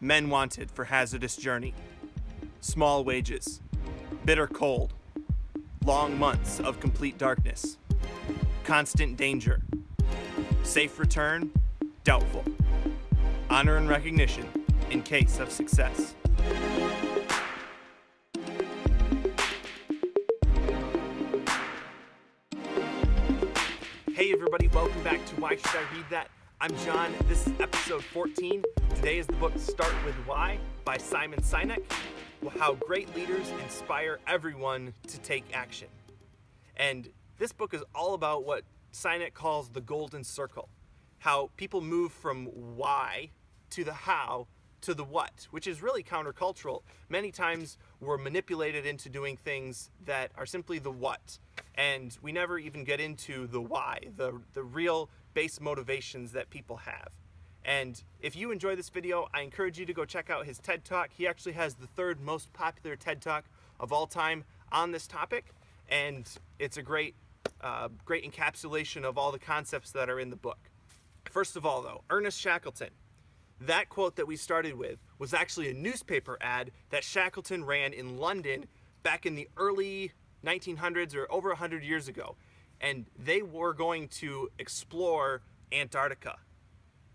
Men wanted for hazardous journey. Small wages. Bitter cold. Long months of complete darkness. Constant danger. Safe return? Doubtful. Honor and recognition in case of success. Hey everybody, welcome back to Why Should I Read That? I'm John. This is episode 14. Today is the book Start With Why by Simon Sinek. How great leaders inspire everyone to take action. And this book is all about what Sinek calls the golden circle. How people move from why to the how to the what, which is really countercultural. Many times we're manipulated into doing things that are simply the what. And we never even get into the why, the real base motivations that people have. And if you enjoy this video, I encourage you to go check out his TED Talk. He actually has the third most popular TED Talk of all time on this topic. And it's a great encapsulation of all the concepts that are in the book. First of all, though, Ernest Shackleton. That quote that we started with was actually a newspaper ad that Shackleton ran in London back in the early 1900s or over 100 years ago. And they were going to explore Antarctica.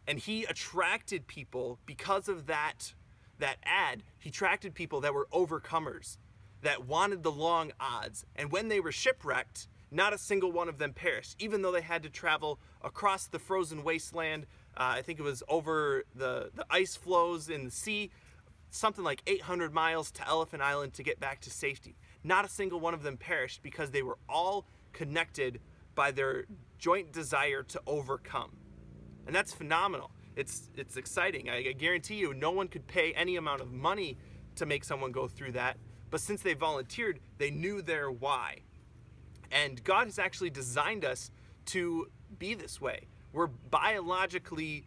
And he attracted people because of that ad. He attracted people that were overcomers, that wanted the long odds. And when they were shipwrecked, not a single one of them perished, even though they had to travel across the frozen wasteland. I think it was over the ice flows in the sea, something like 800 miles to Elephant Island to get back to safety. Not a single one of them perished because they were all connected by their joint desire to overcome. And that's phenomenal. It's exciting. I guarantee you no one could pay any amount of money to make someone go through that. But since they volunteered, they knew their why. And God has actually designed us to be this way. We're biologically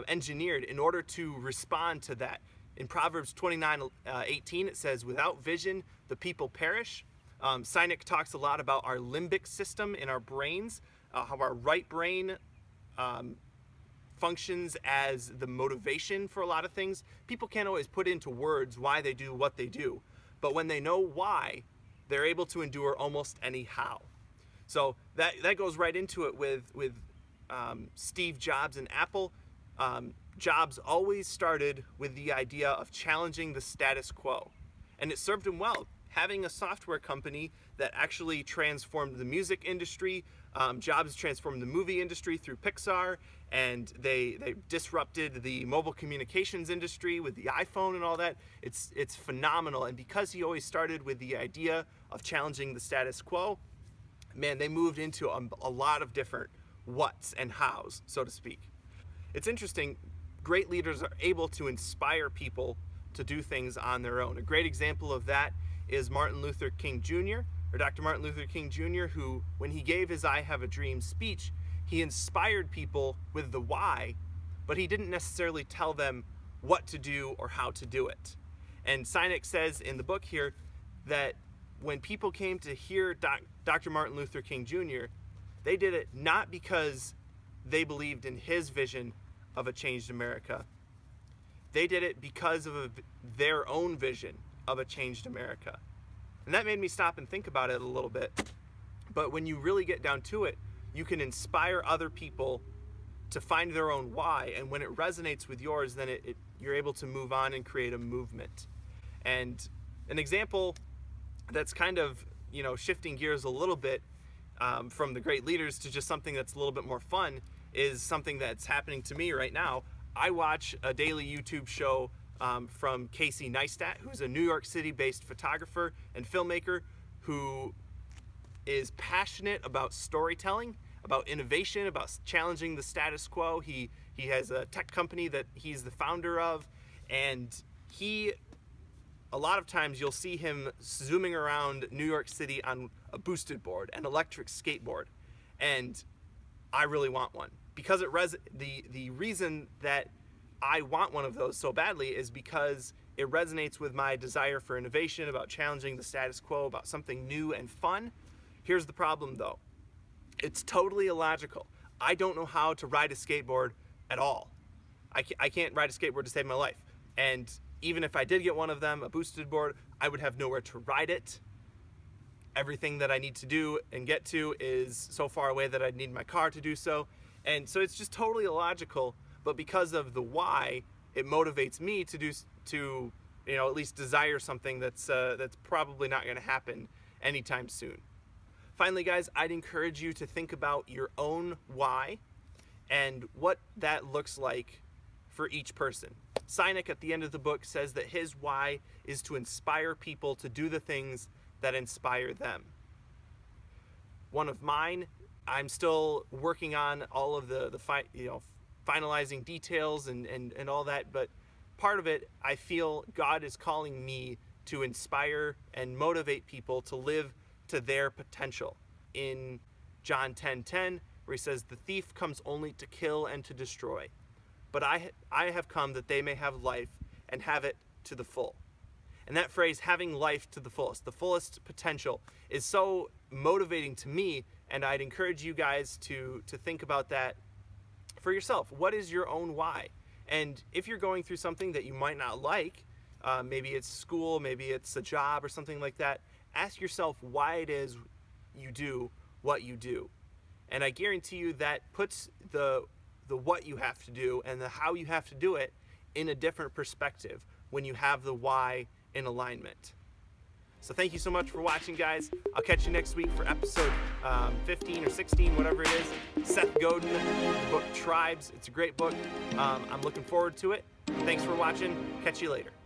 engineered in order to respond to that. In Proverbs 29:18, it says, without vision, the people perish. Sinek talks a lot about our limbic system in our brains, how our right brain functions as the motivation for a lot of things. People can't always put into words why they do what they do. But when they know why, they're able to endure almost any how. So that goes right into it with Steve Jobs and Apple. Jobs always started with the idea of challenging the status quo. And it served him well. Having a software company that actually transformed the music industry. Jobs transformed the movie industry through Pixar, and they disrupted the mobile communications industry with the iPhone and all that. It's phenomenal. And because he always started with the idea of challenging the status quo, man, they moved into a lot of different whats and hows, so to speak. It's interesting, great leaders are able to inspire people to do things on their own. A great example of that is Martin Luther King Jr., or Dr. Martin Luther King Jr., who, when he gave his I Have a Dream speech, he inspired people with the why, but he didn't necessarily tell them what to do or how to do it. And Sinek says in the book here that when people came to hear Dr. Martin Luther King Jr., they did it not because they believed in his vision of a changed America. They did it because of their own vision of a changed America. And that made me stop and think about it a little bit. But when you really get down to it, you can inspire other people to find their own why. And when it resonates with yours, then you're able to move on and create a movement. And an example that's kind of, shifting gears a little bit from the great leaders to just something that's a little bit more fun is something that's happening to me right now. I watch a daily YouTube show from Casey Neistat, who's a New York City-based photographer and filmmaker who is passionate about storytelling, about innovation, about challenging the status quo. He has a tech company that he's the founder of, and a lot of times you'll see him zooming around New York City on a boosted board, an electric skateboard, and I really want one because the reason that I want one of those so badly is because it resonates with my desire for innovation, about challenging the status quo, about something new and fun. Here's the problem though. It's totally illogical. I don't know how to ride a skateboard at all. I can't ride a skateboard to save my life. And even if I did get one of them, a boosted board, I would have nowhere to ride it. Everything that I need to do and get to is so far away that I'd need my car to do so. And so it's just totally illogical, but because of the why, it motivates me to at least desire something that's probably not going to happen anytime soon. Finally, guys, I'd encourage you to think about your own why and what that looks like for each person. Sinek at the end of the book says that his why is to inspire people to do the things that inspire them. One of mine, I'm still working on all of the finalizing details and all that, but part of it, I feel God is calling me to inspire and motivate people to live to their potential. In John 10:10, where he says, "The thief comes only to kill and to destroy, but I have come that they may have life and have it to the full." And that phrase, having life to the fullest potential, is so motivating to me, and I'd encourage you guys to think about that for yourself. What is your own why? And if you're going through something that you might not like, maybe it's school, maybe it's a job or something like that, ask yourself why it is you do what you do. And I guarantee you that puts the what you have to do and the how you have to do it in a different perspective when you have the why in alignment. So thank you so much for watching, guys. I'll catch you next week for episode 15 or 16, whatever it is. Seth Godin, the book Tribes. It's a great book. I'm looking forward to it. Thanks for watching. Catch you later.